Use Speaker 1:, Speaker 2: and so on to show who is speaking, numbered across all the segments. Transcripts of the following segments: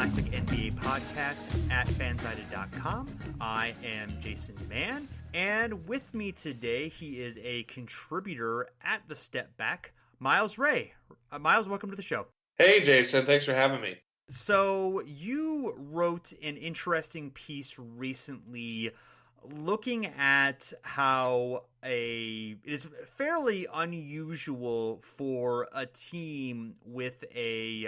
Speaker 1: Classic NBA podcast at fansided.com. I am Jason Mann, and with me today, he is a contributor at The Step Back, Miles Wray. Miles, welcome to the show.
Speaker 2: Hey, Jason. Thanks for having me.
Speaker 1: So you wrote an interesting piece recently looking at how it is fairly unusual for a team with a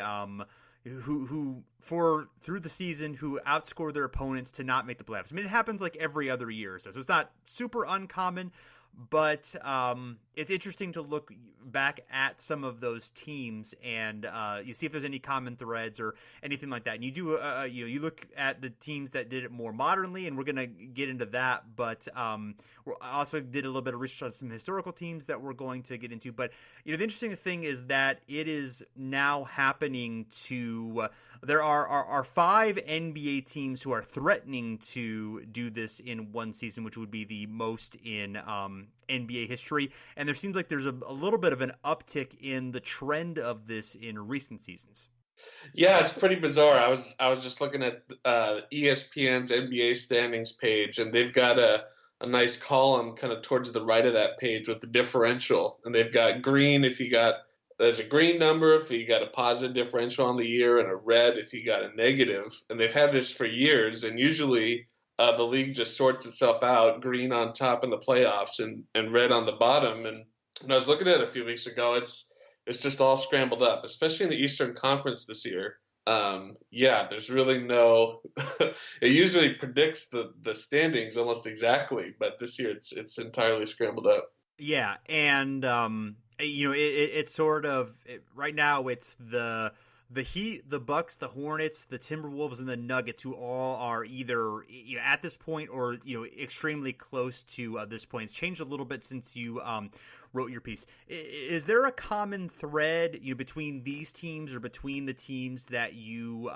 Speaker 1: who through the season who outscore their opponents to not make the playoffs. I mean, it happens like every other year or so it's not super uncommon, but it's interesting to look back at some of those teams and you see if there's any common threads or anything like that. And you do you look at the teams that did it more modernly, and we're going to get into that. But we also did a little bit of research on some historical teams that we're going to get into. But the interesting thing is that it is now happening to there are 5 NBA teams who are threatening to do this in one season, which would be the most in NBA history. And there seems like there's a little bit of an uptick in the trend of this in recent seasons.
Speaker 2: Yeah, it's pretty bizarre. I was just looking at ESPN's NBA standings page, and they've got a nice column kind of towards the right of that page with the differential. And they've got green there's a green number if you got a positive differential on the year, and a red if you got a negative. And they've had this for years, and usually the league just sorts itself out, green on top in the playoffs and red on the bottom. And when I was looking at it a few weeks ago, it's just all scrambled up, especially in the Eastern Conference this year. There's really no – it usually predicts the standings almost exactly, but this year it's entirely scrambled up.
Speaker 1: Yeah, and it's sort of right now it's the Heat, the Bucks, the Hornets, the Timberwolves, and the Nuggets, who all are either at this point or extremely close to this point. It's changed a little bit since you wrote your piece. Is there a common thread between these teams or between the teams that you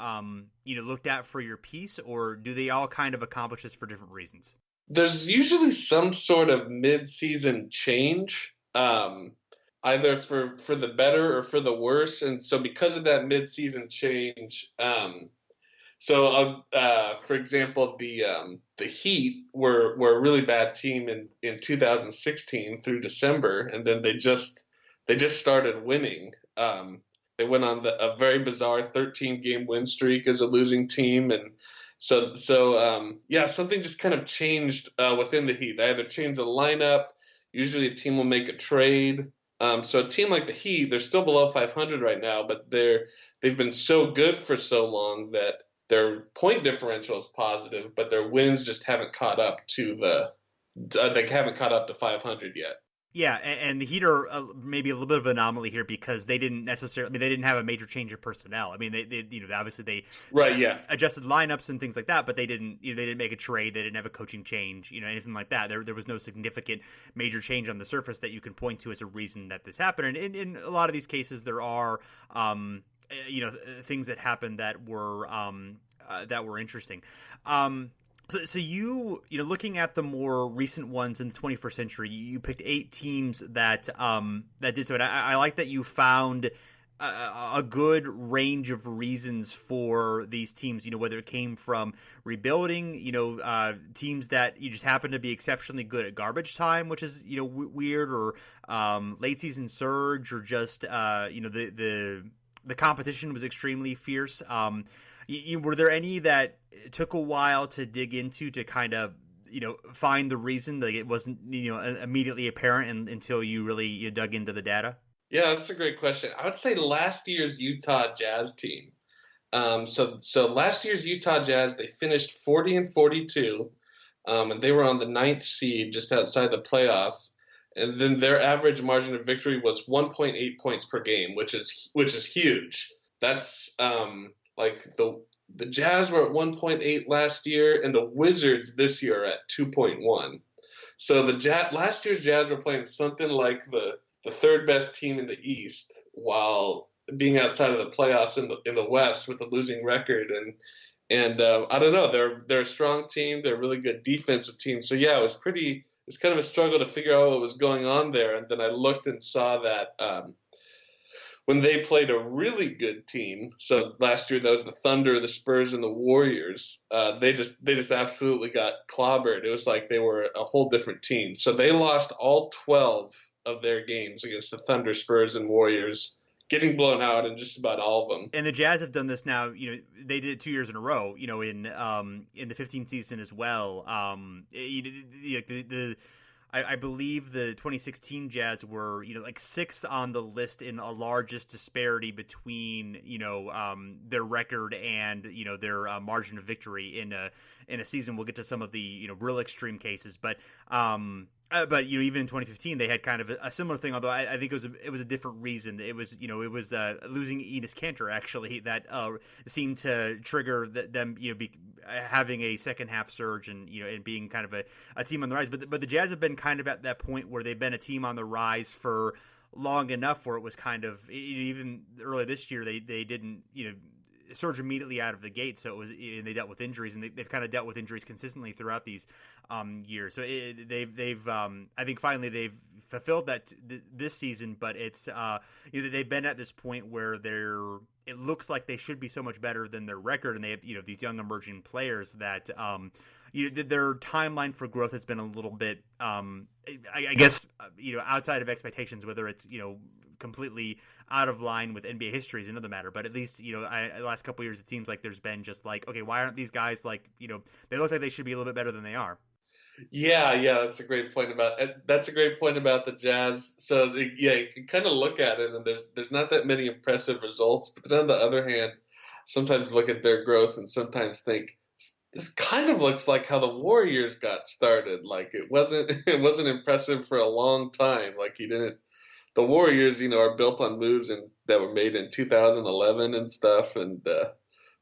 Speaker 1: looked at for your piece, or do they all kind of accomplish this for different reasons?
Speaker 2: There's usually some sort of mid-season change, either for the better or for the worse. And so because of that mid-season change, for example, the Heat were a really bad team in 2016 through December, and then they just started winning. They went on a very bizarre 13-game win streak as a losing team, and so something just kind of changed within the Heat. They either changed the lineup. Usually a team will make a trade. So a team like the Heat, they're still below 500 right now, but they've been so good for so long that their point differential is positive, but their wins just haven't caught up to they haven't caught up to 500 yet.
Speaker 1: Yeah, and the Heat are maybe a little bit of an anomaly here because they didn't necessarily. I mean, they didn't have a major change of personnel. I mean, they obviously they adjusted lineups and things like that, but they didn't make a trade. They didn't have a coaching change, anything like that. There was no significant major change on the surface that you can point to as a reason that this happened. And in a lot of these cases, there are things that happened that were interesting. So you looking at the more recent ones in the 21st century, you picked 8 teams that did so. And I like that you found a good range of reasons for these teams. Whether it came from rebuilding, teams that you just happen to be exceptionally good at garbage time, which is weird, or late season surge, or just the competition was extremely fierce. Were there any that took a while to dig into to kind of, find the reason? Like it wasn't, immediately apparent until you really dug into the data?
Speaker 2: Yeah, that's a great question. I would say last year's Utah Jazz team. So last year's Utah Jazz, they finished 40-42, and they were on the 9th seed just outside the playoffs. And then their average margin of victory was 1.8 points per game, which is huge. That's like the Jazz were at 1.8 last year, and the Wizards this year are at 2.1. So last year's Jazz were playing something like the third best team in the East, while being outside of the playoffs in the West with a losing record. And I don't know, they're a strong team. They're a really good defensive team. So yeah, it's kind of a struggle to figure out what was going on there. And then I looked and saw that when they played a really good team. So last year that was the Thunder, the Spurs, and the Warriors. They just absolutely got clobbered. It was like they were a whole different team. So they lost all 12 of their games against the Thunder, Spurs, and Warriors, getting blown out in just about all of them.
Speaker 1: And the Jazz have done this now. They did it 2 years in a row. In the 15 season as well. I believe the 2016 Jazz were, like sixth on the list in a largest disparity between, their record and, their margin of victory in a season. We'll get to some of the, real extreme cases, but even in 2015 they had kind of a similar thing. Although I think it was a different reason. It was losing Enes Kanter actually that seemed to trigger them having a second half surge and being kind of a team on the rise. But the Jazz have been kind of at that point where they've been a team on the rise for long enough where it was kind of, even early this year they didn't surge immediately out of the gate, so they dealt with injuries, and they've kind of dealt with injuries consistently throughout these years. So they've I think finally they've fulfilled that this season, but it's they've been at this point where it looks like they should be so much better than their record, and they have these young emerging players that their timeline for growth has been a little bit I guess outside of expectations. Whether it's completely out of line with NBA history is another matter, but at least the last couple of years it seems like there's been just like, okay, why aren't these guys like they look like they should be a little bit better than they are.
Speaker 2: Yeah, that's a great point about the Jazz. So you can kind of look at it, and there's not that many impressive results, but then on the other hand, sometimes look at their growth and sometimes think, this kind of looks like how the Warriors got started. Like it wasn't impressive for a long time. Like the Warriors, are built on moves that were made in 2011 and stuff. And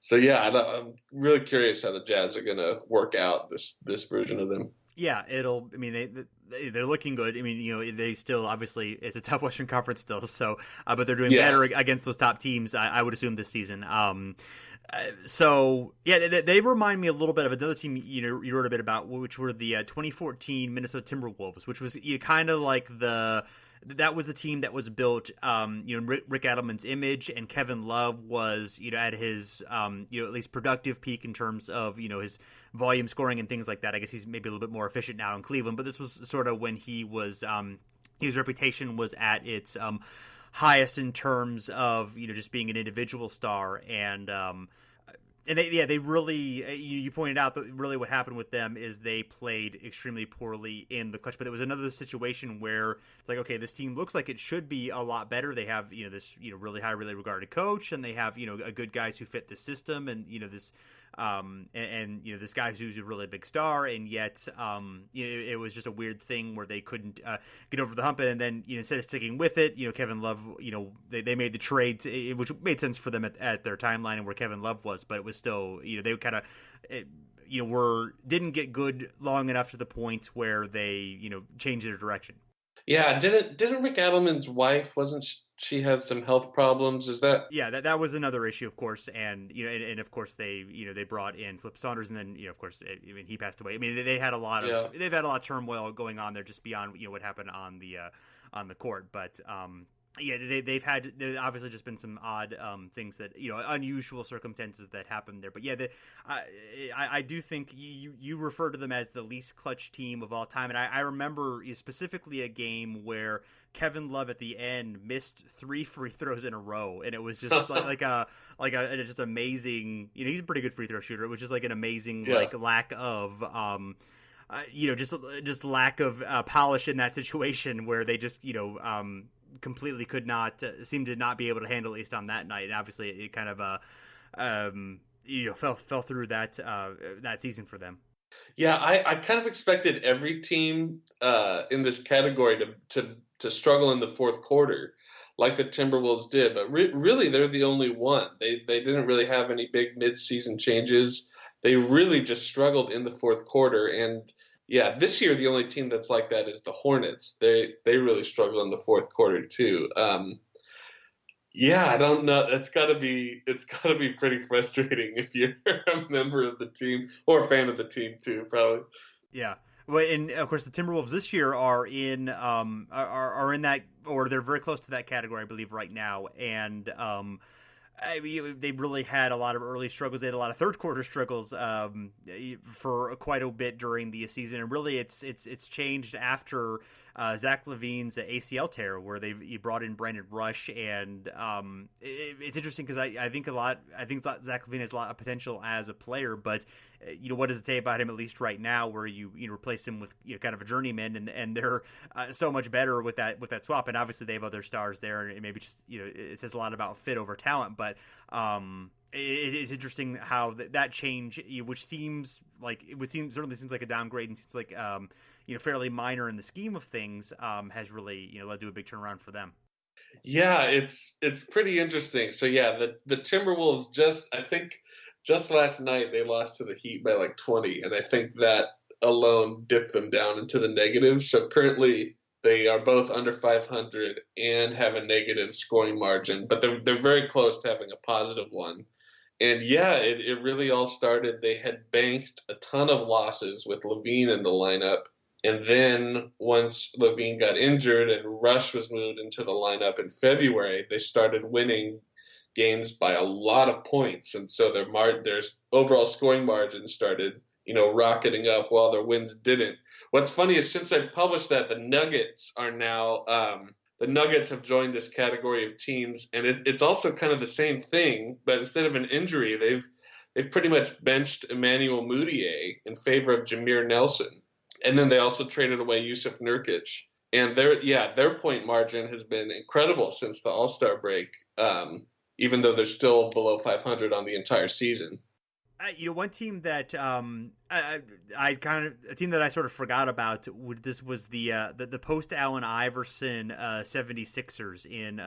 Speaker 2: so, I'm really curious how the Jazz are going to work out this version of them.
Speaker 1: Yeah, they're looking good. I mean, they still, obviously, it's a tough Western Conference still. So, but they're doing better against those top teams, I would assume, this season. They remind me a little bit of another team you wrote a bit about, which were the 2014 Minnesota Timberwolves, which was kind of like that was the team that was built, in Rick Adelman's image, and Kevin Love was, at his, at least productive peak in terms of, his volume scoring and things like that. I guess he's maybe a little bit more efficient now in Cleveland, but this was sort of when he was, his reputation was at its highest in terms of, just being an individual star. And they really, you pointed out that really what happened with them is they played extremely poorly in the clutch. But it was another situation where it's like, okay, this team looks like it should be a lot better. They have, this, really highly regarded coach, and they have, a good guys who fit the system, and, this, this guy who's a really big star, and yet, it was just a weird thing where they couldn't get over the hump. And then, instead of sticking with it, Kevin Love, they made the trade, which made sense for them at their timeline and where Kevin Love was, but it was still, they kind of, didn't get good long enough to the point where they, changed their direction.
Speaker 2: Yeah, didn't Rick Adelman's wife, wasn't she has some health problems? Is that?
Speaker 1: Yeah, that was another issue, of course, and and of course they they brought in Flip Saunders, and then of course he passed away. I mean, they had a lot of turmoil going on there just beyond what happened on the court, but there's obviously just been some odd things that unusual circumstances that happened there. But I do think you refer to them as the least clutch team of all time, and I remember specifically a game where Kevin Love at the end missed 3 free throws in a row, and it was just like a just amazing. He's a pretty good free throw shooter. It was just like an amazing lack of just lack of polish in that situation where they just completely could not seem to not be able to handle, at least on that night. And obviously it kind of fell through that season for them.
Speaker 2: Yeah, I kind of expected every team in this category to struggle in the fourth quarter, like the Timberwolves did. But really, they're the only one. They didn't really have any big mid-season changes. They really just struggled in the fourth quarter. And yeah, this year the only team that's like that is the Hornets. They really struggle in the fourth quarter too. I don't know. It's gotta be pretty frustrating if you're a member of the team or a fan of the team too, probably.
Speaker 1: Yeah. Well, and of course, the Timberwolves this year are are in that, or they're very close to that category, I believe, right now. And I mean, they really had a lot of early struggles. They had a lot of third quarter struggles for quite a bit during the season, and really, it's changed after Zach LaVine's ACL tear, where he brought in Brandon Rush, and it's interesting because I think Zach LaVine has a lot of potential as a player, but what does it say about him, at least right now, where you replace him with kind of a journeyman, and they're so much better with that swap, and obviously they have other stars there, and maybe just it says a lot about fit over talent, but it's interesting how that change, which seems like certainly seems like a downgrade and seems like fairly minor in the scheme of things, has really led to a big turnaround for them.
Speaker 2: Yeah, it's pretty interesting. So yeah, the Timberwolves just last night they lost to the Heat by like 20, and I think that alone dipped them down into the negatives. So currently they are both under 500 and have a negative scoring margin, but they're very close to having a positive one. And yeah, it really all started. They had banked a ton of losses with LaVine in the lineup. And then once LaVine got injured and Rush was moved into the lineup in February, they started winning games by a lot of points. And so their overall scoring margin started, rocketing up while their wins didn't. What's funny is since I published that, the Nuggets are now the Nuggets have joined this category of teams, and it's also kind of the same thing, but instead of an injury, they've pretty much benched Emmanuel Mudiay in favor of Jameer Nelson, and then they also traded away Yusuf Nurkic, and their point margin has been incredible since the All-Star break, even though they're still below 500 on the entire season.
Speaker 1: One team that a team that I sort of forgot about. This was the post Allen Iverson 76ers in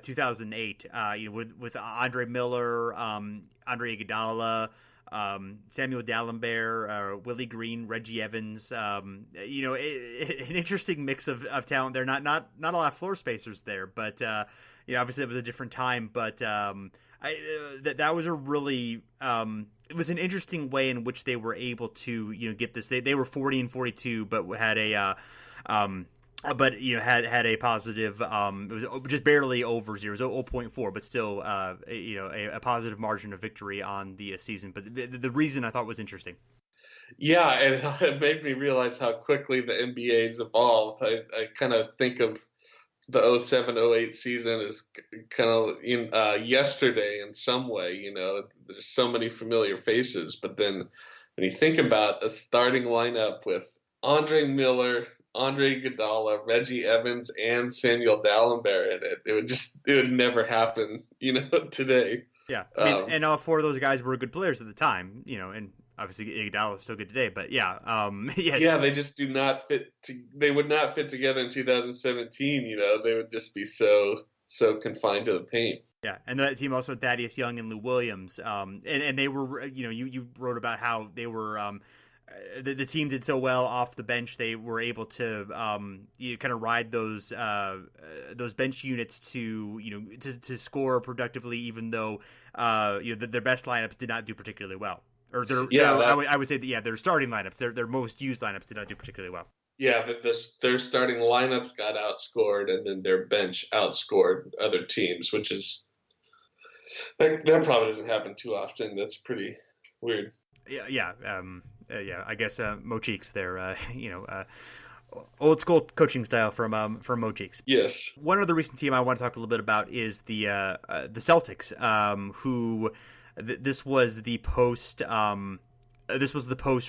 Speaker 1: 2008. With Andre Miller, Andre Iguodala, Samuel Dalembert, Willie Green, Reggie Evans. An interesting mix of talent there. Not a lot of floor spacers there, but obviously it was a different time, but. That was a really it was an interesting way in which they were able to get this. They were 40-42, but had a had a positive. It was just barely over 0, it was 0.4, but still a positive margin of victory on the season. But the reason I thought was interesting.
Speaker 2: Yeah, and it made me realize how quickly the NBA's evolved. I kind of think of the 07-08 season is kind of yesterday in some way. There's so many familiar faces, but then when you think about a starting lineup with Andre Miller, Andre Iguodala, Reggie Evans, and Samuel Dalembert in it, it would never happen, today.
Speaker 1: Yeah, I mean, and all four of those guys were good players at the time, and obviously Iguodala is still good today, but yeah, yes.
Speaker 2: Yeah, they just do not fit. They would not fit together in 2017. They would just be so confined to the paint.
Speaker 1: Yeah, and that team also had Thaddeus Young and Lou Williams, and they were, you wrote about how they were. The team did so well off the bench; they were able to kind of ride those bench units to score productively, even though their best lineups did not do particularly well. Or I would say that their starting lineups, their most used lineups, did not do particularly well.
Speaker 2: Yeah, their starting lineups got outscored, and then their bench outscored other teams, which is that probably doesn't happen too often. That's pretty weird.
Speaker 1: Yeah. I guess Mo Cheeks there. Old school coaching style from Mo Cheeks.
Speaker 2: Yes.
Speaker 1: One other recent team I want to talk a little bit about is the Celtics, who. This was the post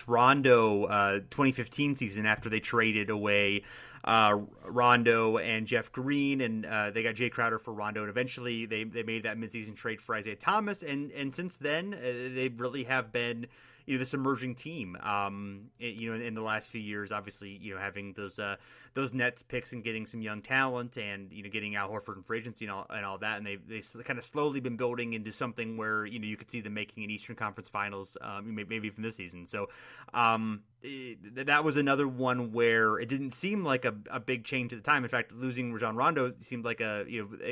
Speaker 1: Rondo 2015 season after they traded away Rondo and Jeff Green, and they got Jae Crowder for Rondo, and eventually they made that midseason trade for Isaiah Thomas, and since then they really have been this emerging team in the last few years, obviously having those Nets picks and getting some young talent, and getting Al Horford in free agency and all that, and they kind of slowly been building into something where you could see them making an Eastern Conference Finals, maybe from this season. So that was another one where it didn't seem like a big change at the time. In fact, losing Rajon Rondo seemed like a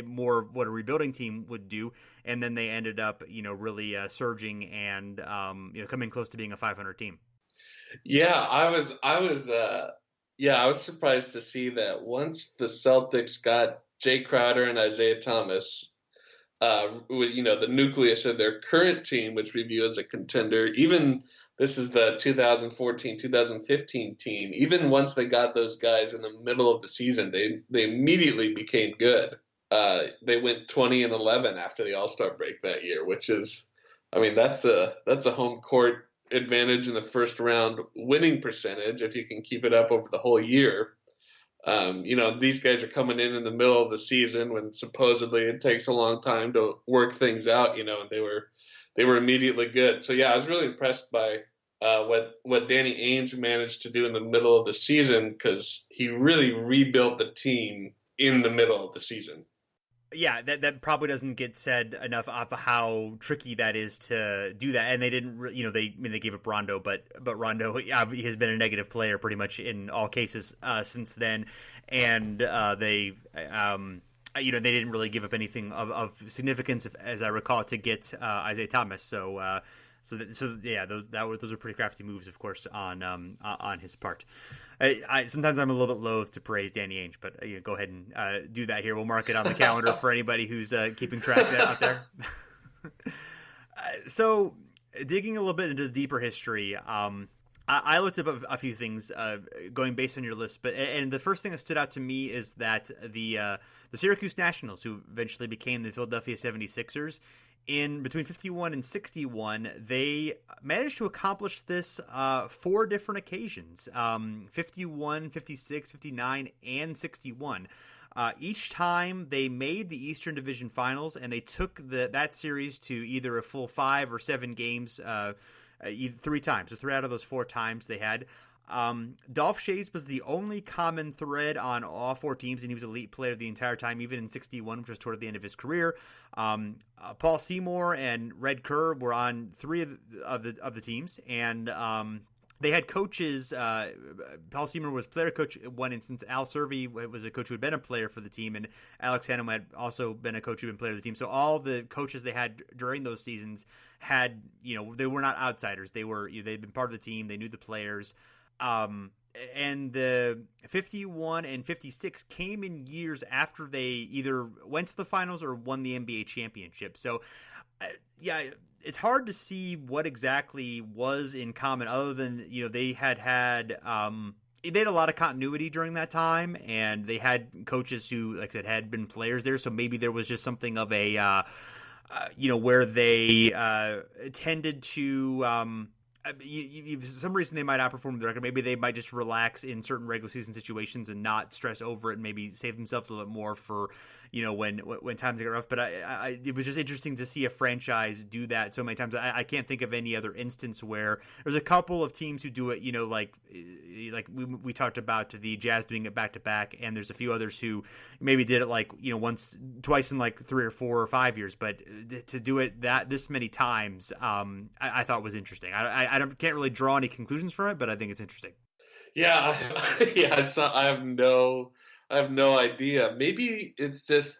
Speaker 1: more of what a rebuilding team would do, and then they ended up really surging and coming close to being a 500 team.
Speaker 2: Yeah, I was surprised to see that once the Celtics got Jay Crowder and Isaiah Thomas, the nucleus of their current team, which we view as a contender, even this is the 2014-2015 team, even once they got those guys in the middle of the season, they immediately became good. They went 20-11 after the All-Star break that year, which is, I mean, that's a home court advantage in the first round winning percentage if you can keep it up over the whole year. These guys are coming in the middle of the season when supposedly it takes a long time to work things out, and they were immediately good. So yeah, I was really impressed by what Danny Ainge managed to do in the middle of the season because he really rebuilt the team in the middle of the season.
Speaker 1: Yeah, that probably doesn't get said enough of how tricky that is to do that. And they didn't, they gave up Rondo, but Rondo he has been a negative player pretty much in all cases since then, and they didn't really give up anything of significance, as I recall, to get Isaiah Thomas. So yeah, those are pretty crafty moves, of course, on his part. I sometimes I'm a little bit loath to praise Danny Ainge, but go ahead and do that here. We'll mark it on the calendar for anybody who's keeping track of that out there. So, digging a little bit into the deeper history, I looked up a few things going based on your list, and the first thing that stood out to me is that the Syracuse Nationals, who eventually became the Philadelphia 76ers, in between 51 and 61, they managed to accomplish this 4 different occasions, 51, 56, 59, and 61. Each time they made the Eastern Division Finals, and they took that series to either a full 5 or 7 games 3 times. So 3 out of those 4 times they had. Dolph Schayes was the only common thread on all 4 teams, and he was an elite player the entire time, even in 61, which was toward the end of his career. Paul Seymour and Red Kerr were on 3 of the teams, and they had coaches. Paul Seymour was player coach in one instance. Al Servey was a coach who had been a player for the team, and Alex Hannum had also been a coach who had been player of the team. So all the coaches they had during those seasons had, they were not outsiders. They'd been part of the team. They knew the players. And the 51 and 56 came in years after they either went to the finals or won the NBA championship. So, yeah, it's hard to see what exactly was in common other than, they had they had a lot of continuity during that time, and they had coaches who, like I said, had been players there. So maybe there was just something of a, where they tended to, for some reason they might outperform the record. Maybe they might just relax in certain regular season situations and not stress over it, and maybe save themselves a little bit more for, when times get rough. But it was just interesting to see a franchise do that so many times. I can't think of any other instance where there's a couple of teams who do it. Like we talked about the Jazz doing it back to back, and there's a few others who maybe did it twice in 3 or 4 or 5 years. But to do it this many times, I thought was interesting. I can't really draw any conclusions from it, but I think it's interesting.
Speaker 2: Yeah, I have no idea. Maybe it's just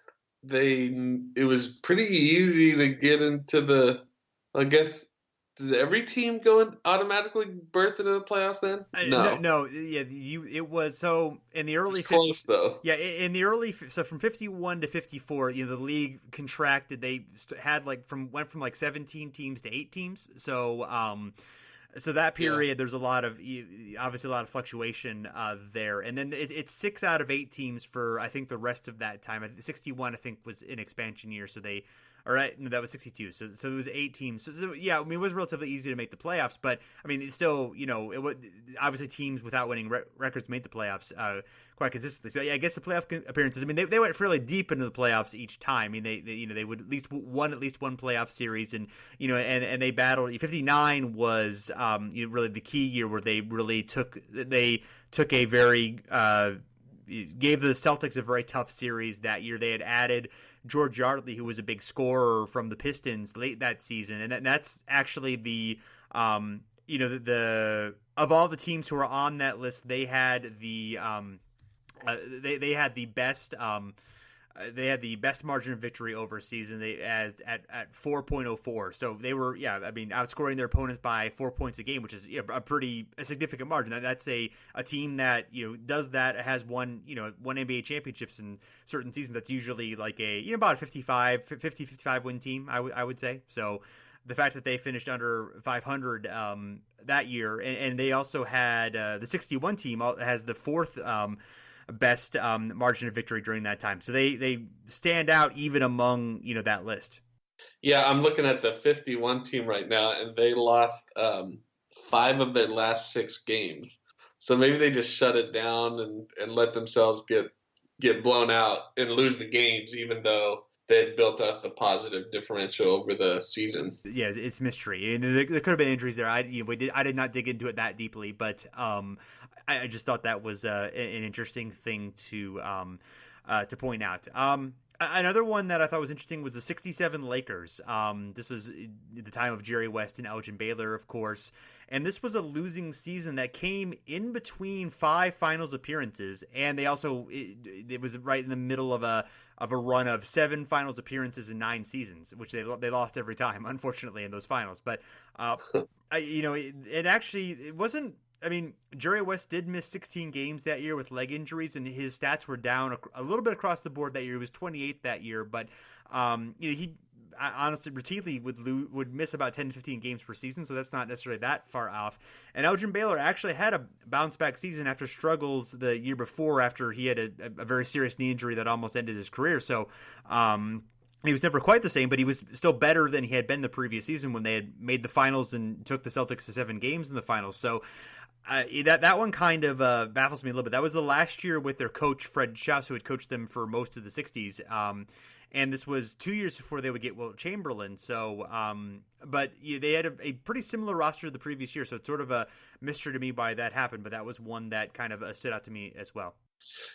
Speaker 2: it was pretty easy to get into I guess, did every team go automatically berth into the playoffs then?
Speaker 1: No. Yeah, it was so in the early.
Speaker 2: It's close though.
Speaker 1: Yeah, in the early. So from 51 to 54, the league contracted. They had went from 17 teams to 8 teams. So that period, there's obviously a lot of fluctuation there, and then it's 6 out of 8 teams for I think the rest of that time. 61 I think was an expansion year, so they. All right, no, that was 62. So it was 8 teams. So yeah, I mean, it was relatively easy to make the playoffs, but I mean, it's still, it was obviously teams without winning records made the playoffs quite consistently. So yeah, I guess the playoff appearances. I mean, they went fairly deep into the playoffs each time. I mean, they would at least one playoff series, and and they battled. 59 was really the key year where they really took a very gave the Celtics a very tough series that year. They had added George Yardley, who was a big scorer from the Pistons late that season, and that's actually the of all the teams who are on that list, they had the they had the best they had the best margin of victory over a season at 4.04. So they were, outscoring their opponents by 4 points a game, which is a significant margin. That's a team that, does that, has won NBA championships in certain seasons. That's usually like about a 55 win team, I would say. So the fact that they finished under 500 that year, and they also had the 61 team has the fourth best margin of victory during that time. So they stand out even among that list.
Speaker 2: Yeah, I'm looking at the 51 team right now, and they lost 5 of their last 6 games. So maybe they just shut it down and let themselves get blown out and lose the games, even though they had built up the positive differential over the season.
Speaker 1: Yeah, it's mystery. And there could have been injuries there. I did not dig into it that deeply, but I just thought that was an interesting thing to point out. Another one that I thought was interesting was the 67 Lakers. This was the time of Jerry West and Elgin Baylor, of course. And this was a losing season that came in between 5 finals appearances. And they also, it was right in the middle of a run of 7 finals appearances in 9 seasons, which they lost every time, unfortunately, in those finals. But, it wasn't. I mean, Jerry West did miss 16 games that year with leg injuries, and his stats were down a little bit across the board that year. He was 28th that year, but he honestly routinely would miss about 10 to 15 games per season, so that's not necessarily that far off. And Elgin Baylor actually had a bounce-back season after struggles the year before, after he had a very serious knee injury that almost ended his career. So he was never quite the same, but he was still better than he had been the previous season when they had made the finals and took the Celtics to 7 games in the finals. So that one kind of baffles me a little bit. That was the last year with their coach, Fred Schaus, who had coached them for most of the 60s. And this was 2 years before they would get Wilt Chamberlain. So, but they had a pretty similar roster to the previous year. So it's sort of a mystery to me why that happened. But that was one that kind of stood out to me as well.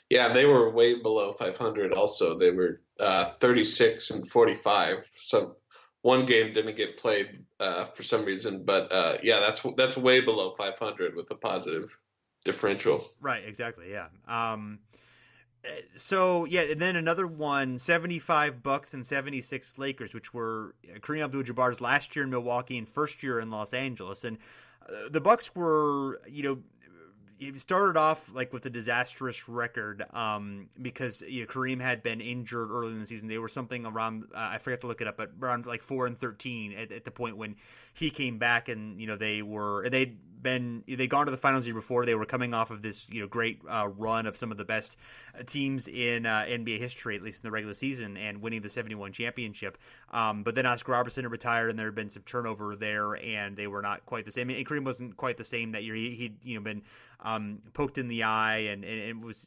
Speaker 2: Yeah, they were way below 500 also. They were 36 and 45. So one game didn't get played for some reason. But, that's way below 500 with a positive differential.
Speaker 1: Right, exactly, yeah. And then another one, 75 Bucks and 76 Lakers, which were Kareem Abdul-Jabbar's last year in Milwaukee and first year in Los Angeles. And the Bucks were, it started off like with a disastrous record because Kareem had been injured early in the season. They were something around I forgot to look it up, but around like 4-13 at the point when he came back, and they'd gone to the finals the year before. They were coming off of this great run of some of the best teams in NBA history, at least in the regular season, and winning the 71 championship. But then Oscar Robertson had retired, and there had been some turnover there, and they were not quite the same. And Kareem wasn't quite the same that year. He'd been poked in the eye and was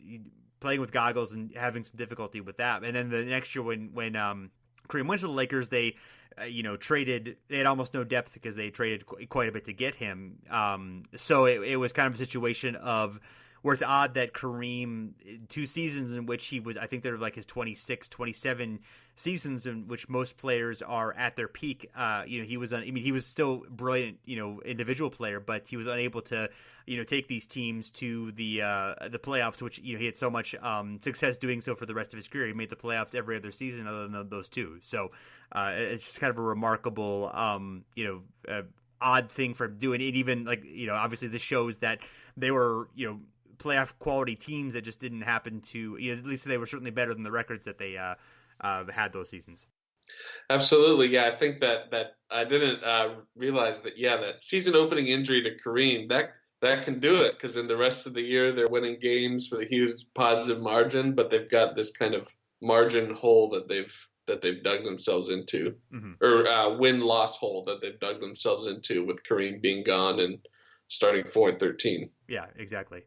Speaker 1: playing with goggles and having some difficulty with that. And then the next year when Kareem went to the Lakers, they traded. They had almost no depth because they traded quite a bit to get him. So it was kind of a situation of where it's odd that Kareem, 2 seasons in which he was, I think they're like his 26, 27 seasons in which most players are at their peak. He was still brilliant, individual player, but he was unable to, take these teams to the playoffs, which he had so much success doing so for the rest of his career. He made the playoffs every other season other than those 2. So it's just kind of a remarkable, odd thing for doing it. Even obviously this shows that they were, playoff quality teams that just didn't happen to, at least they were certainly better than the records that they had those seasons.
Speaker 2: Absolutely. Yeah. I think that I didn't realize that, that season opening injury to Kareem, that can do it, because in the rest of the year they're winning games with a huge positive margin, but they've got this kind of margin hole that they've dug themselves into, or win-loss hole that they've dug themselves into with Kareem being gone and starting 4-13.
Speaker 1: Yeah, exactly.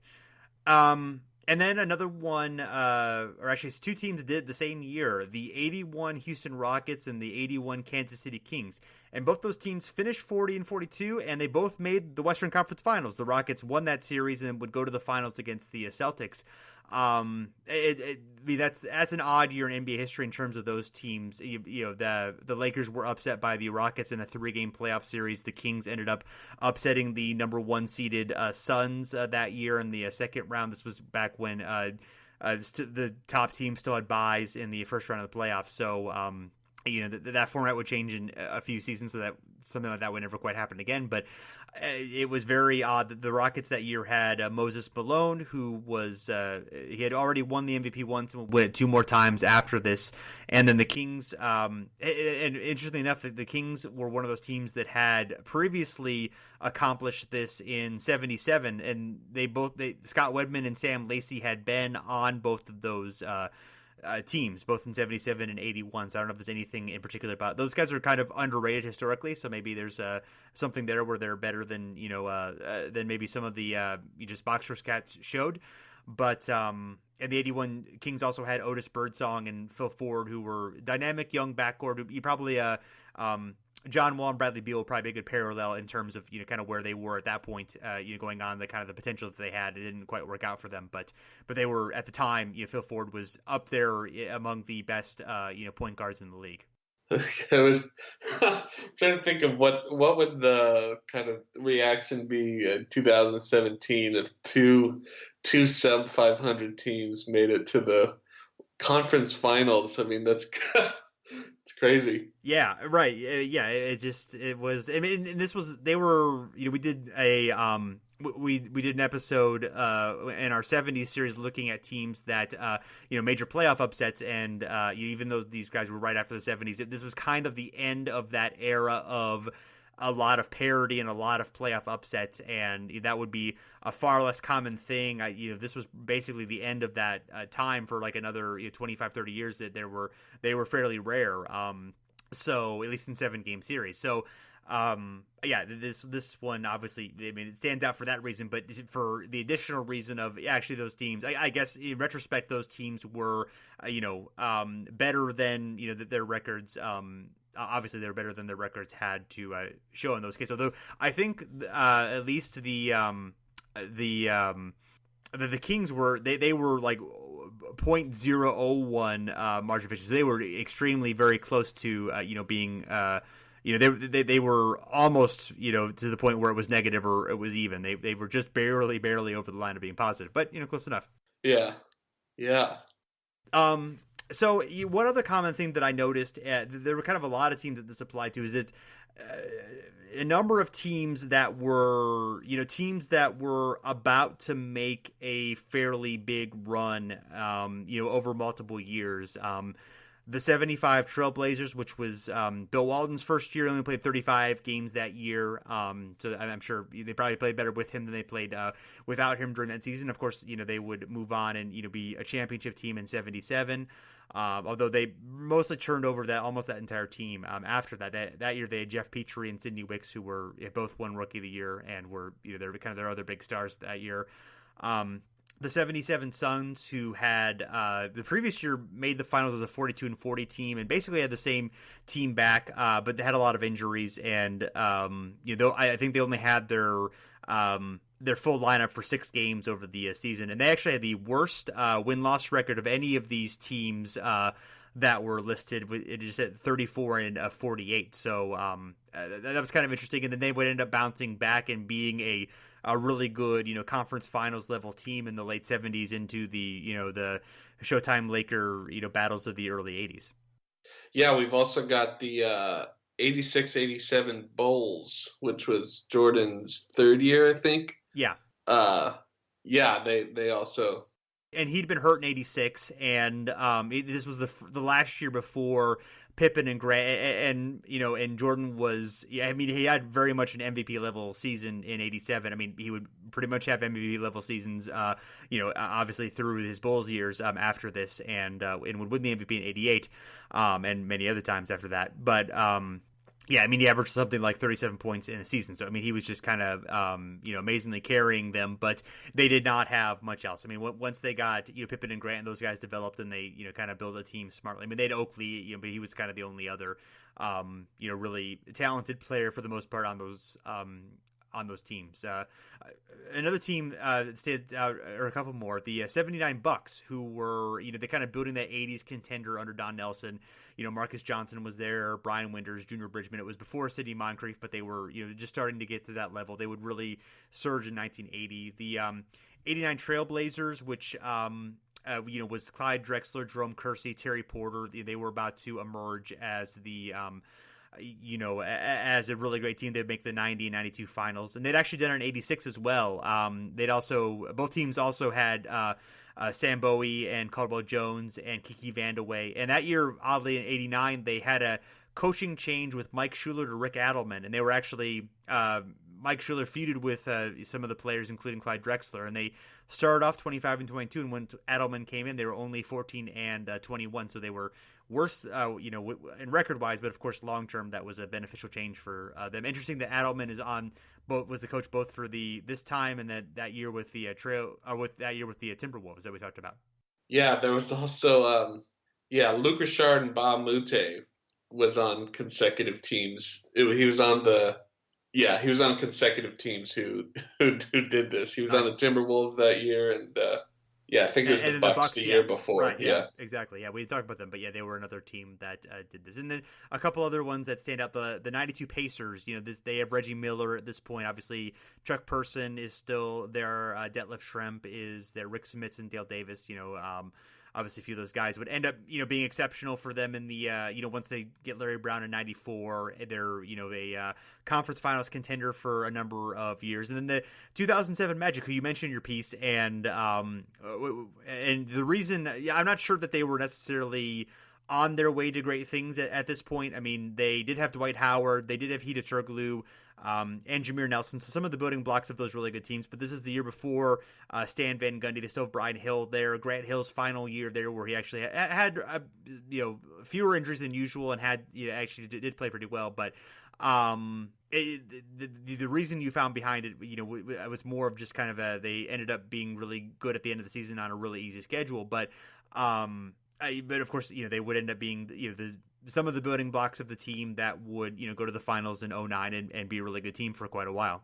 Speaker 1: And then another one, or actually it's 2 teams did the same year, the 81 Houston Rockets and the 81 Kansas City Kings. And both those teams finished 40 and 42, and they both made the Western Conference Finals. The Rockets won that series and would go to the finals against the Celtics. That's an odd year in NBA history in terms of those teams. The Lakers were upset by the Rockets in a 3-game playoff series. The Kings ended up upsetting the number 1 seeded Suns that year in the second round. This was back when the top team still had buys in the first round of the playoffs. So, that format would change in a few seasons, so that something like that would never quite happen again. But it was very odd that the Rockets that year had Moses Malone, who was he had already won the MVP once and won it 2 more times after this. And then the Kings, and interestingly enough, the Kings were one of those teams that had previously accomplished this in '77, and Scott Wedman and Sam Lacey had been on both of those teams, both in '77 and '81. So I don't know if there's anything in particular about those guys. Are kind of underrated historically, so maybe there's something there where they're better than than maybe some of the just boxer stats showed. But in the '81 Kings also had Otis Birdsong and Phil Ford, who were dynamic young backcourt. You probably John Wall and Bradley Beal would probably be a good parallel in terms of kind of where they were at that point, going on the kind of the potential that they had. It didn't quite work out for them, but they were at the time. Phil Ford was up there among the best point guards in the league.
Speaker 2: I was trying to think of what would the kind of reaction be in 2017 if two sub 500 teams made it to the conference finals. I mean, that's it's crazy.
Speaker 1: Yeah, right. Yeah, it was. I mean, this was they were. We did a we did an episode in our '70s series looking at teams that major playoff upsets, and even though these guys were right after the '70s, this was kind of the end of that era of a lot of parity and a lot of playoff upsets, and that would be a far less common thing. This was basically the end of that time for like another 25, 30 years that they were fairly rare. So at least in 7-game series. So this one obviously, I mean, it stands out for that reason, but for the additional reason of actually those teams, I guess in retrospect, those teams were better than their records. Obviously, they're better than their records had to show in those cases. Although I think at least the Kings were they were like 0.001 margin of efficiency. They were extremely very close to being they were almost to the point where it was negative or it was even. They were just barely over the line of being positive, but close enough.
Speaker 2: Yeah.
Speaker 1: So one other common thing that I noticed, there were kind of a lot of teams that this applied to, is that a number of teams that were, teams that were about to make a fairly big run, over multiple years. The '75 Trailblazers, which was Bill Walton's first year, only played 35 games that year. So I'm sure they probably played better with him than they played without him during that season. Of course, they would move on and be a championship team in '77. Although they mostly turned over almost that entire team after that year. They had Jeff Petrie and Sidney Wicks, who were both won Rookie of the Year and were they're kind of their other big stars that year. The '77 Suns, who had the previous year made the finals as a 42-40 team and basically had the same team back, but they had a lot of injuries, and I think they only had their full lineup for 6 games over the season, and they actually had the worst win-loss record of any of these teams that were listed. It just at 34-48. So that was kind of interesting, and then they would end up bouncing back and being a really good, conference finals level team in the late '70s into the Showtime Laker, battles of the early '80s.
Speaker 2: Yeah, we've also got the 86-87 Bulls, which was Jordan's 3rd year, I think.
Speaker 1: Yeah.
Speaker 2: They also.
Speaker 1: And he'd been hurt in '86, and this was the last year before Pippen and Grant, and Jordan was. Yeah, I mean, he had very much an MVP level season in '87. I mean, he would pretty much have MVP level seasons, obviously through his Bulls years after this, and would win the MVP in '88, and many other times after that. But yeah, I mean, he averaged something like 37 points in a season. So, I mean, he was just kind of, amazingly carrying them, but they did not have much else. I mean, once they got, Pippen and Grant and those guys developed and they, kind of built a team smartly. I mean, they had Oakley, but he was kind of the only other, really talented player for the most part on those teams. Another team that stands out, or a couple more, the '79 Bucks, who were, they kind of building that '80s contender under Don Nelson. Marcus Johnson was there, Brian Winters, Junior Bridgman. It was before Sidney Moncrief, but they were, just starting to get to that level. They would really surge in 1980. The '89 Trailblazers, which was Clyde Drexler, Jerome Kersey, Terry Porter. They were about to emerge as the as a really great team. They'd make the 90 and 92 finals, and they'd actually done it in 86 as well. Both teams also had Sam Bowie and Caldwell Jones and Kiki Vandeweghe. And that year, oddly, in 89, they had a coaching change with Mike Schuler to Rick Adelman, and they were actually Mike Schuler feuded with some of the players, including Clyde Drexler, and they started off 25 and 22. And when Adelman came in, they were only 14 and 21, so they were worse, in record wise. But of course, long term, that was a beneficial change for them. Interesting that Adelman was the coach both for this time and that year with the Timberwolves that we talked about.
Speaker 2: Yeah, there was also Luc Richard and Bob Moute was on consecutive teams. He was on consecutive teams who did this. He was on the Timberwolves that year, and I think it was the Bucks the year before.
Speaker 1: Right, yeah, exactly. Yeah, we talked about them, but yeah, they were another team that did this. And then a couple other ones that stand out. The 92 Pacers. They have Reggie Miller at this point. Obviously, Chuck Person is still there. Detlef Schrempf is there. Rick Smits and Dale Davis. Obviously, a few of those guys would end up, being exceptional for them in the, once they get Larry Brown in 94, they're, a conference finals contender for a number of years. And then the 2007 Magic, who you mentioned in your piece, and the reason, I'm not sure that they were necessarily on their way to great things at this point. I mean, they did have Dwight Howard, they did have Hida Turkoglu, and Jameer Nelson, so some of the building blocks of those really good teams. But this is the year before Stan Van Gundy. They still have Brian Hill there. Grant Hill's final year there, where he actually had fewer injuries than usual and actually did play pretty well. But the reason you found behind it, it was more of just kind of they ended up being really good at the end of the season on a really easy schedule. But of course, they would end up being some of the building blocks of the team that would, go to the finals in 2009 and be a really good team for quite a while.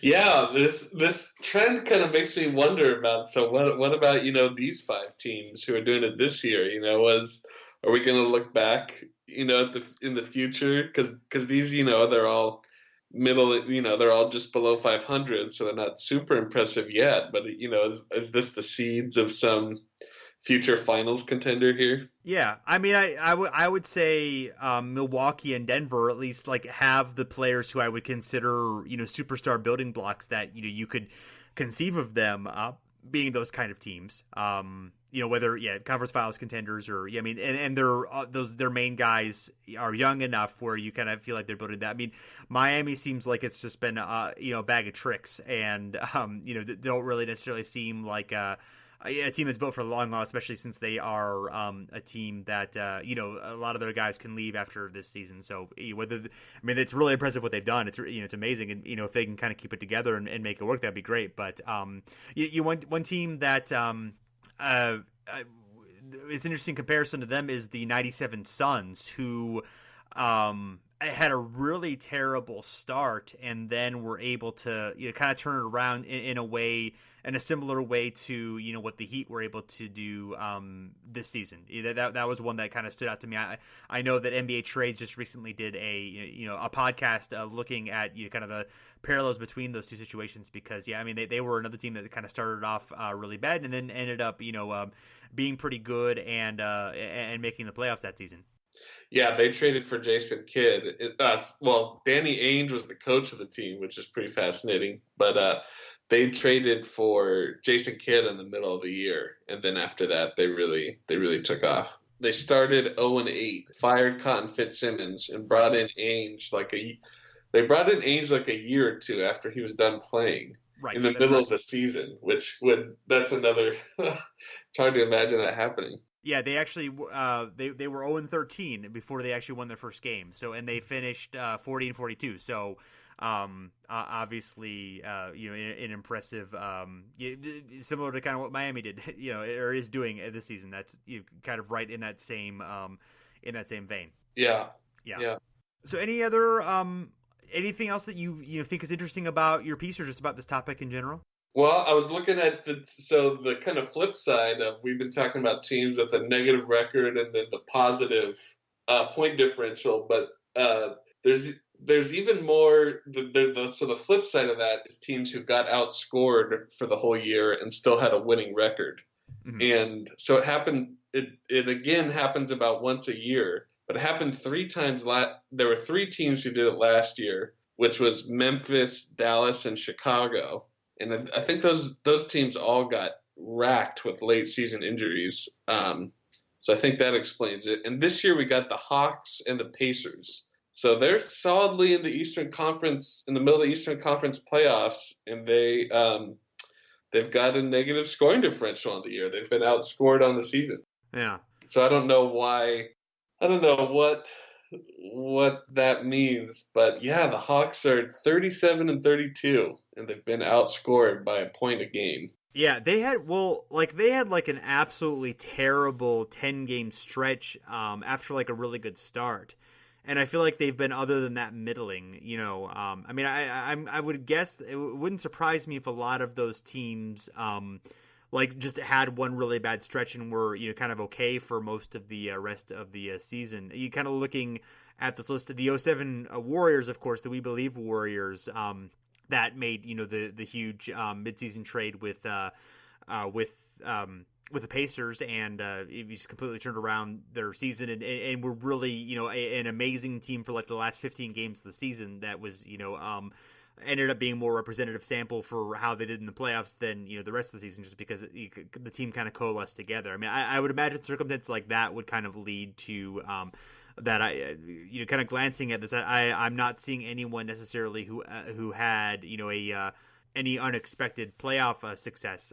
Speaker 2: Yeah, this trend kind of makes me wonder about, so what about, these five teams who are doing it this year? Are we going to look back, in the future? Because these, they're all middle, they're all just below 500, so they're not super impressive yet. But, is this the seeds of some future finals contender here?
Speaker 1: Yeah, I mean, I would say Milwaukee and Denver at least have the players who I would consider superstar building blocks that you could conceive of them being those kind of teams. Whether conference finals contenders or and their main guys are young enough where you kind of feel like they're building that. I mean, Miami seems like it's just been a bag of tricks, and they don't really necessarily seem like a team that's built for the long haul, especially since they are a team that a lot of their guys can leave after this season. So it's really impressive what they've done. It's it's amazing, and if they can kind of keep it together and make it work, that'd be great. But one team that it's an interesting comparison to them is the 97 Suns, who had a really terrible start and then were able to kind of turn it around in a similar way to what the Heat were able to do this season. That was one that kind of stood out to me. I know that NBA Trades just recently did a podcast looking at kind of the parallels between those two situations, because they were another team that kind of started off really bad and then ended up being pretty good and making the playoffs that season.
Speaker 2: Yeah, they traded for Jason Kidd. Danny Ainge was the coach of the team, which is pretty fascinating. But they traded for Jason Kidd in the middle of the year, and then after that, they really took off. They started 0-8, fired Cotton Fitzsimmons, and brought in Ainge They brought in Ainge a year or two after he was done playing. Right, in the middle of the season, that's another. It's hard to imagine that happening.
Speaker 1: Yeah, they actually they were 0-13 before they actually won their first game. So, and they finished 40-42. So, obviously, an impressive, similar to kind of what Miami did, or is doing this season. That's kind of right in that same vein.
Speaker 2: Yeah.
Speaker 1: So, any other anything else that you think is interesting about your piece, or just about this topic in general?
Speaker 2: Well, I was looking at the kind of flip side of, we've been talking about teams with a negative record and then the positive point differential, but there's even more. So the flip side of that is teams who got outscored for the whole year and still had a winning record.
Speaker 1: Mhm.
Speaker 2: And so it happened. It again happens about once a year, but it happened 3 times. There were 3 teams who did it last year, which was Memphis, Dallas, and Chicago. And I think those teams all got racked with late season injuries. So I think that explains it. And this year we got the Hawks and the Pacers. So they're solidly in the Eastern Conference, in the middle of the Eastern Conference playoffs, and they've got a negative scoring differential on the year. They've been outscored on the season.
Speaker 1: Yeah.
Speaker 2: So I don't know why. I don't know what that means, but yeah, the Hawks are 37-32, and they've been outscored by a point a game.
Speaker 1: Yeah, they had an absolutely terrible 10-game stretch after like a really good start. And I feel like they've been, other than that, middling. I mean, I would guess it wouldn't surprise me if a lot of those teams just had one really bad stretch and were kind of okay for most of the rest of the season. You kind of looking at this list of the 07 Warriors, of course, the We Believe Warriors, that made the huge midseason trade with the Pacers, and it just completely turned around their season, and were really an amazing team for like the last 15 games of the season. That was ended up being more representative sample for how they did in the playoffs than the rest of the season, just because the team kind of coalesced together. I mean, I would imagine circumstances like that would kind of lead to that. Kind of glancing at this, I'm not seeing anyone necessarily who had any unexpected playoff success.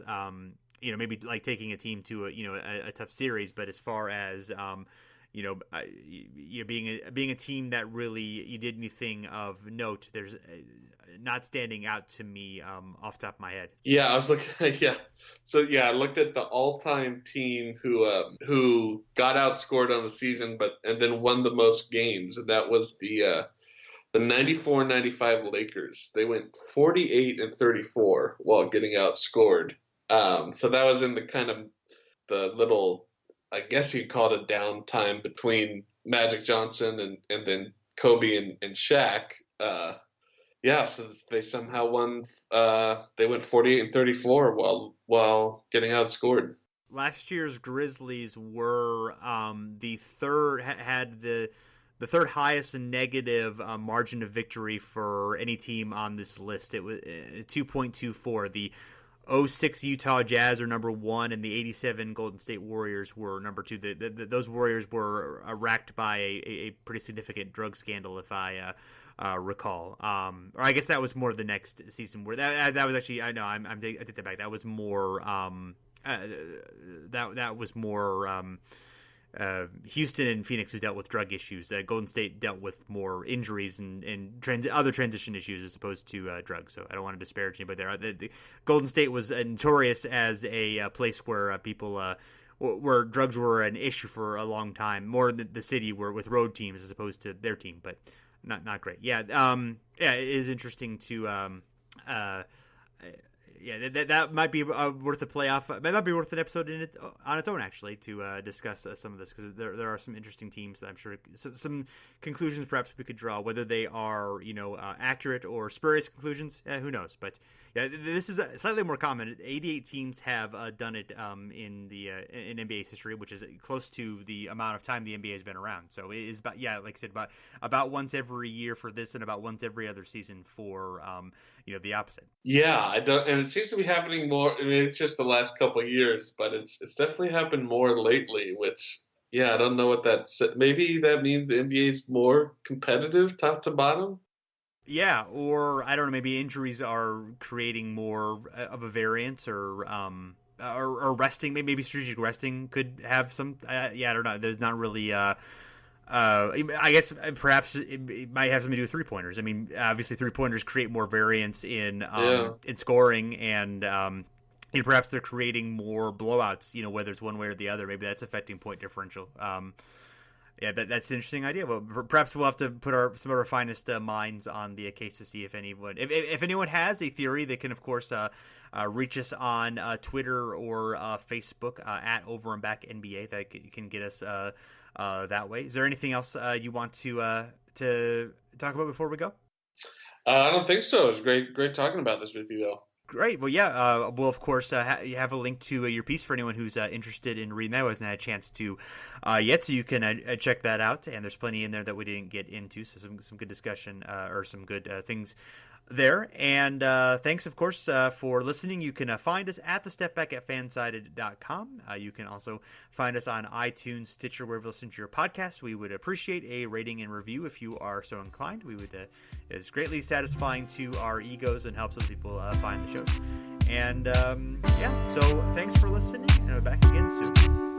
Speaker 1: Maybe like taking a team to a tough series, but as far as being a team that really you did anything of note, there's not standing out to me off the top of my head.
Speaker 2: Yeah, I was looking. Yeah, so yeah, I looked at the all-time team who got outscored on the season, and then won the most games, and that was the 94-95 Lakers. They went 48-34 while getting outscored. So that was in the kind of the little, I guess you'd call it a downtime between Magic Johnson and then Kobe and Shaq. So they somehow won. They went 48-34 while getting outscored.
Speaker 1: Last year's Grizzlies were the third had the third highest negative margin of victory for any team on this list. It was 2.24. The 06 Utah Jazz are number 1, and the 87 Golden State Warriors were number 2. Those Warriors were racked by a pretty significant drug scandal, if I recall. Or I guess that was more the next season, where that was actually, I know I take that back. That was more that was more Houston and Phoenix, who dealt with drug issues. Golden State dealt with more injuries and other transition issues as opposed to drugs. So I don't want to disparage anybody there. The Golden State was notorious as a place where people where drugs were an issue for a long time, more than the city were with road teams as opposed to their team, but not great. Yeah, it is interesting to that might be worth a playoff. That might be worth an episode on its own, actually, to discuss some of this, because there are some interesting teams that I'm sure some conclusions perhaps we could draw, whether they are accurate or spurious conclusions. Who knows? But yeah, this is slightly more common. 88 teams have done it in NBA's history, which is close to the amount of time the NBA has been around. So it is about, like I said, about once every year for this, and about once every other season for the opposite.
Speaker 2: Yeah, I don't, and it seems to be happening more. I mean, it's just the last couple of years, but it's definitely happened more lately. Which, yeah, I don't know what that's. Maybe that means the NBA is more competitive, top to bottom.
Speaker 1: Yeah, or I don't know. Maybe injuries are creating more of a variance, or resting. Maybe strategic resting could have some. I don't know. There's not really. I guess perhaps it might have something to do with three-pointers. I mean, obviously three-pointers create more variance in scoring, and perhaps they're creating more blowouts, whether it's one way or the other. Maybe that's affecting point differential. That's an interesting idea. But perhaps we'll have to put some of our finest minds on the case to see if anyone has a theory. They can, of course, reach us on Twitter or Facebook at Over and Back NBA. That can get us that way. Is there anything else you want to talk about before we go?
Speaker 2: I don't think so. It was great talking about this with you, though.
Speaker 1: Great. Well, yeah, we'll, of course, have a link to your piece for anyone who's interested in reading that. I hasn't had a chance to yet, so you can check that out. And there's plenty in there that we didn't get into, so some good discussion or some good things there. And thanks, of course, for listening. You can find us at thestepback at fansided.com. You can also find us on iTunes, Stitcher, wherever you listen to your podcast. We would appreciate a rating and review if you are so inclined. We would it's greatly satisfying to our egos and helps other people find the show. And so thanks for listening, and we'll be back again soon.